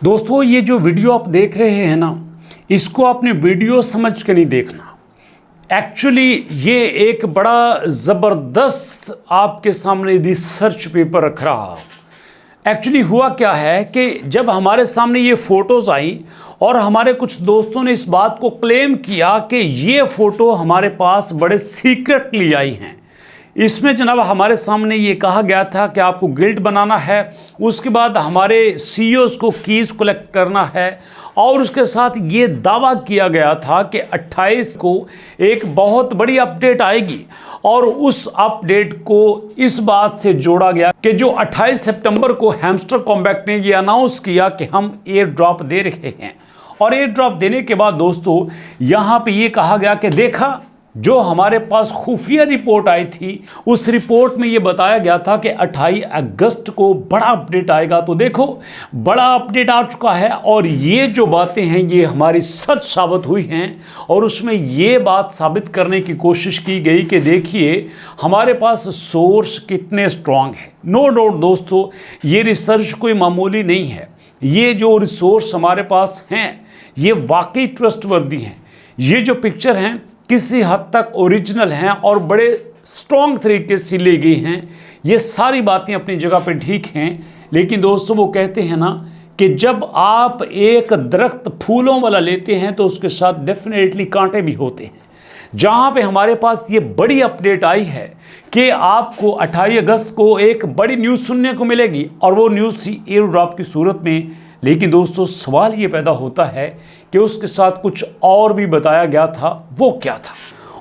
दोस्तों ये जो वीडियो आप देख रहे हैं ना, इसको आपने वीडियो समझ के नहीं देखना। एक्चुअली ये एक बड़ा ज़बरदस्त आपके सामने रिसर्च पेपर रख रहा। एक्चुअली हुआ क्या है कि जब हमारे सामने ये फ़ोटोज़ आई और हमारे कुछ दोस्तों ने इस बात को क्लेम किया कि ये फ़ोटो हमारे पास बड़े सीक्रेटली आई हैं। इसमें जनाब हमारे सामने ये कहा गया था कि आपको गिल्ड बनाना है, उसके बाद हमारे सीईओज़ को कीज़ कलेक्ट करना है और उसके साथ ये दावा किया गया था कि 28 को एक बहुत बड़ी अपडेट आएगी और उस अपडेट को इस बात से जोड़ा गया कि जो 28 सितंबर को हैमस्टर कॉम्बैट ने ये अनाउंस किया कि हम एयर ड्रॉप दे रहे हैं। और एयर ड्रॉप देने के बाद दोस्तों यहाँ पे ये कहा गया कि देखा जो हमारे पास खुफिया रिपोर्ट आई थी उस रिपोर्ट में ये बताया गया था कि 28 अगस्त को बड़ा अपडेट आएगा। तो देखो बड़ा अपडेट आ चुका है और ये जो बातें हैं ये हमारी सच साबित हुई हैं और उसमें ये बात साबित करने की कोशिश की गई कि देखिए हमारे पास सोर्स कितने स्ट्रांग है। नो डाउट दोस्तों ये रिसर्च कोई मामूली नहीं है। ये जो रिसोर्स हमारे पास हैं ये वाकई ट्रस्टवर्दी हैं। ये जो पिक्चर हैं किसी हद तक ओरिजिनल हैं और बड़े स्ट्रॉन्ग तरीके से ली गई हैं। ये सारी बातें अपनी जगह पे ठीक हैं, लेकिन दोस्तों वो कहते हैं ना कि जब आप एक दरख्त फूलों वाला लेते हैं तो उसके साथ डेफिनेटली कांटे भी होते हैं। जहाँ पे हमारे पास ये बड़ी अपडेट आई है कि आपको 28 अगस्त को एक बड़ी न्यूज़ सुनने को मिलेगी और वो न्यूज़ थी एयर ड्रॉप की सूरत में। लेकिन दोस्तों सवाल ये पैदा होता है कि उसके साथ कुछ और भी बताया गया था, वो क्या था।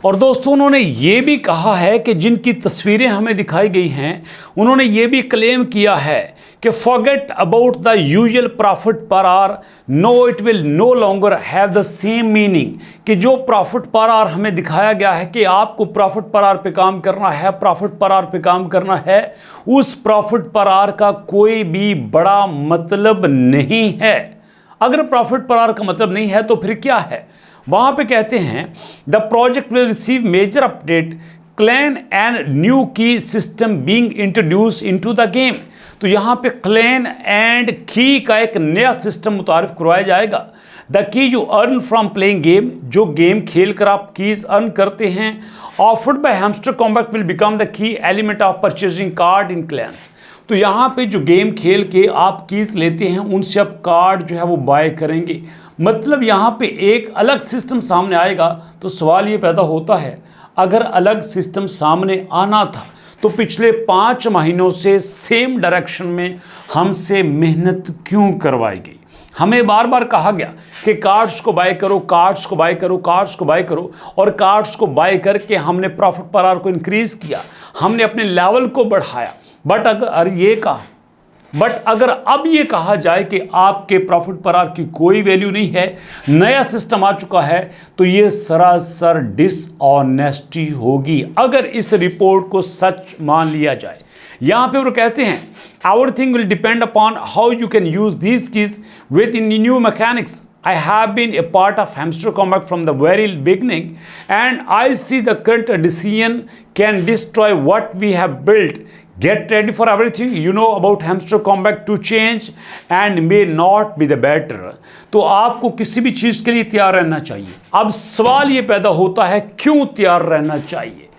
और दोस्तों उन्होंने ये भी कहा है कि जिनकी तस्वीरें हमें दिखाई गई हैं उन्होंने ये भी क्लेम किया है कि forget about the usual profit per hour, no it will no longer have the same meaning. कि जो प्रॉफिट पर आवर हमें दिखाया गया है कि आपको प्रॉफिट पर आवर पे काम करना है, प्रॉफिट पर आवर पे काम करना है, उस प्रॉफिट पर आवर का कोई भी बड़ा मतलब नहीं है। अगर प्रॉफिट पर आवर का मतलब नहीं है तो फिर क्या है। वहां पे कहते हैं the project will receive major update, clan and new key system being introduce into the game. तो यहाँ पे क्लैन एंड की का एक नया सिस्टम मुतारिफ करवाया जाएगा। The key you earn from playing game, जो गेम खेल कर आप कीज अर्न करते हैं, offered by hamster combat will become the key element of purchasing card in clans. तो यहाँ पे जो गेम खेल के आप कीज लेते हैं उनसे आप कार्ड जो है वो बाय करेंगे। मतलब यहाँ पे एक अलग सिस्टम सामने आएगा। तो सवाल ये पैदा होता है अगर अलग सिस्टम सामने आना था तो पिछले 5 महीनों से सेम डायरेक्शन में हमसे मेहनत क्यों करवाई गई। हमें बार बार कहा गया कि कार्ड्स को बाय करो, कार्ड्स को बाय करो, कार्ड्स को बाय करो, और कार्ड्स को बाय करके हमने प्रॉफिट पर आवर को इंक्रीज किया, हमने अपने लेवल को बढ़ाया। बट अगर अब ये कहा जाए कि आपके प्रॉफिट पर आवर की कोई वैल्यू नहीं है, नया सिस्टम आ चुका है, तो ये सरासर डिसऑनेस्टी होगी अगर इस रिपोर्ट को सच मान लिया जाए। यहाँ पे वो कहते हैं everything will depend upon how you can use these keys with in new mechanics. I have been a part of Hamster Combat from the very beginning and I see the current decision can destroy what we have built. Get ready for everything you know about Hamster Combat to change and may not be the better. तो आपको किसी भी चीज़ के लिए तैयार रहना चाहिए। अब सवाल ये पैदा होता है क्यों तैयार रहना चाहिए।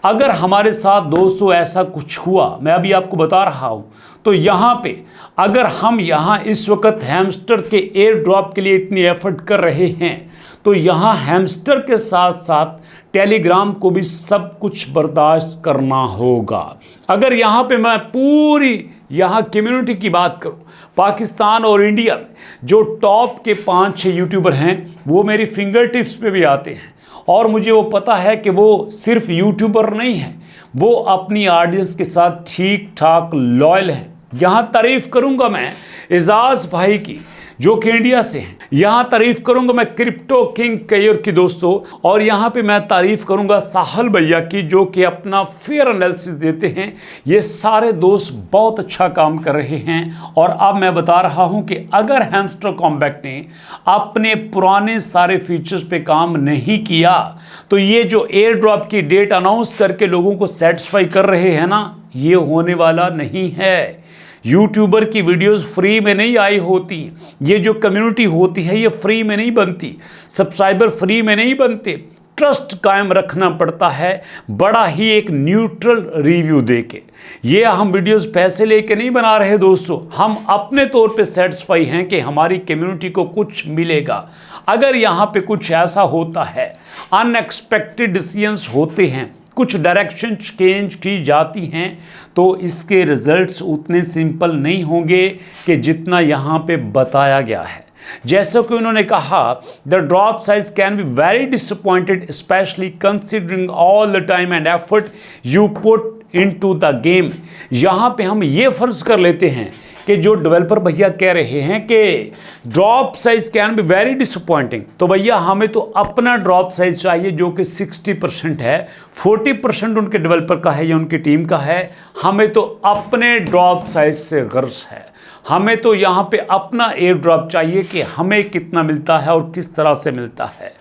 अगर हमारे साथ दोस्तों ऐसा कुछ हुआ, मैं अभी आपको बता रहा हूँ, तो यहाँ पे अगर हम यहाँ इस वक्त हैमस्टर के एयर ड्रॉप के लिए इतनी एफर्ट कर रहे हैं तो यहाँ हैमस्टर के साथ साथ टेलीग्राम को भी सब कुछ बर्दाश्त करना होगा। अगर यहाँ पे मैं पूरी यहाँ कम्युनिटी की बात करूँ, पाकिस्तान और इंडिया में जो टॉप के 5-6 यूट्यूबर हैं वो मेरी फिंगर टिप्स पे भी आते हैं और मुझे वो पता है कि वो सिर्फ यूट्यूबर नहीं है, वो अपनी ऑडियंस के साथ ठीक ठाक लॉयल हैं। यहाँ तारीफ करूँगा मैं एजाज भाई की जो कि इंडिया से हैं, यहाँ तारीफ करूँगा मैं क्रिप्टो किंग कैयर की दोस्तों, और यहाँ पे मैं तारीफ करूँगा साहल भैया की जो कि अपना फेयर एनालिसिस देते हैं। ये सारे दोस्त बहुत अच्छा काम कर रहे हैं और अब मैं बता रहा हूँ कि अगर हैमस्टर कॉम्बैट ने अपने पुराने सारे फीचर्स पे काम नहीं किया तो ये जो एयर ड्रॉप की डेट अनाउंस करके लोगों को सेटिस्फाई कर रहे हैं ना, ये होने वाला नहीं है। यूट्यूबर की वीडियोस फ्री में नहीं आई होती, ये जो कम्युनिटी होती है ये फ्री में नहीं बनती, सब्सक्राइबर फ्री में नहीं बनते। ट्रस्ट कायम रखना पड़ता है बड़ा ही एक न्यूट्रल रिव्यू देके। ये हम वीडियोस पैसे लेके नहीं बना रहे दोस्तों, हम अपने तौर पे सेटिस्फाई हैं कि हमारी कम्युनिटी को कुछ मिलेगा। अगर यहाँ पे कुछ ऐसा होता है, अनएक्सपेक्टेड डिसीजंस होते हैं, कुछ डायरेक्शन चेंज की जाती हैं, तो इसके रिजल्ट्स उतने सिंपल नहीं होंगे कि जितना यहाँ पे बताया गया है। जैसा कि उन्होंने कहा, the drop size can be very disappointed specially considering all the time and effort you put into the game. यहाँ पे हम ये फर्ज कर लेते हैं कि जो डेवलपर भैया कह रहे हैं कि drop size can be very disappointing, तो भैया हमें तो अपना ड्रॉप साइज चाहिए जो कि 60% है, 40% उनके डेवलपर का है या उनकी टीम का है। हमें तो अपने ड्रॉप साइज से गर्ज है, हमें तो यहाँ पे अपना एयर ड्रॉप चाहिए कि हमें कितना मिलता है और किस तरह से मिलता है।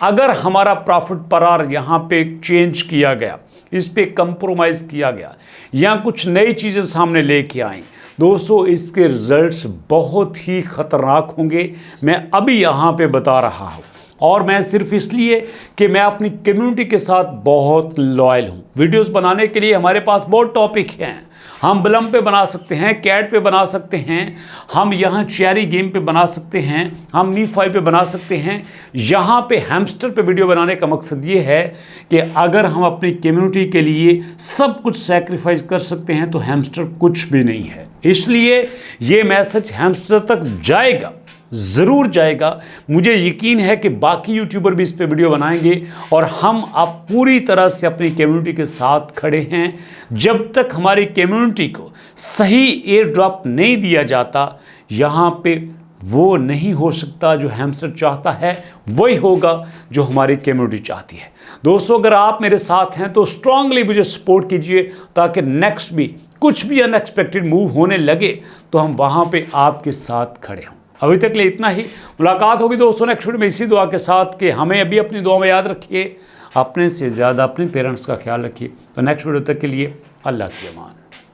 अगर हमारा प्रॉफिट पर आवर यहाँ पे चेंज किया गया, इस पे कंप्रोमाइज़ किया गया या कुछ नई चीज़ें सामने लेके आई, दोस्तों इसके रिजल्ट्स बहुत ही ख़तरनाक होंगे। मैं अभी यहाँ पे बता रहा हूँ, और मैं सिर्फ इसलिए कि मैं अपनी कम्युनिटी के साथ बहुत लॉयल हूँ। वीडियोस बनाने के लिए हमारे पास बहुत टॉपिक हैं, हम ब्लम पे बना सकते हैं, कैट पे बना सकते हैं, हम यहाँ चेरी गेम पे बना सकते हैं, हम मी5 पे बना सकते हैं। यहाँ पे हैमस्टर पे वीडियो बनाने का मकसद ये है कि अगर हम अपनी कम्युनिटी के लिए सब कुछ सैक्रिफाइस कर सकते हैं तो हैमस्टर कुछ भी नहीं है। इसलिए ये मैसेज हैमस्टर तक जाएगा, ज़रूर जाएगा। मुझे यकीन है कि बाकी यूट्यूबर भी इस पे वीडियो बनाएंगे और हम अब पूरी तरह से अपनी कम्युनिटी के साथ खड़े हैं। जब तक हमारी कम्युनिटी को सही एयर ड्रॉप नहीं दिया जाता, यहाँ पे वो नहीं हो सकता जो हैमस्टर चाहता है, वही होगा जो हमारी कम्युनिटी चाहती है। दोस्तों अगर आप मेरे साथ हैं तो स्ट्रांगली मुझे सपोर्ट कीजिए, ताकि नेक्स्ट भी कुछ भी अनएक्सपेक्टेड मूव होने लगे तो हम वहाँ पे आपके साथ खड़े हों। अभी तक के लिए इतना ही, मुलाकात होगी दोस्तों नेक्स्ट वीडियो में इसी दुआ के साथ कि हमें अभी अपनी दुआ में याद रखिए, अपने से ज़्यादा अपने पेरेंट्स का ख्याल रखिए। तो नेक्स्ट वीडियो तक के लिए अल्लाह की अमान।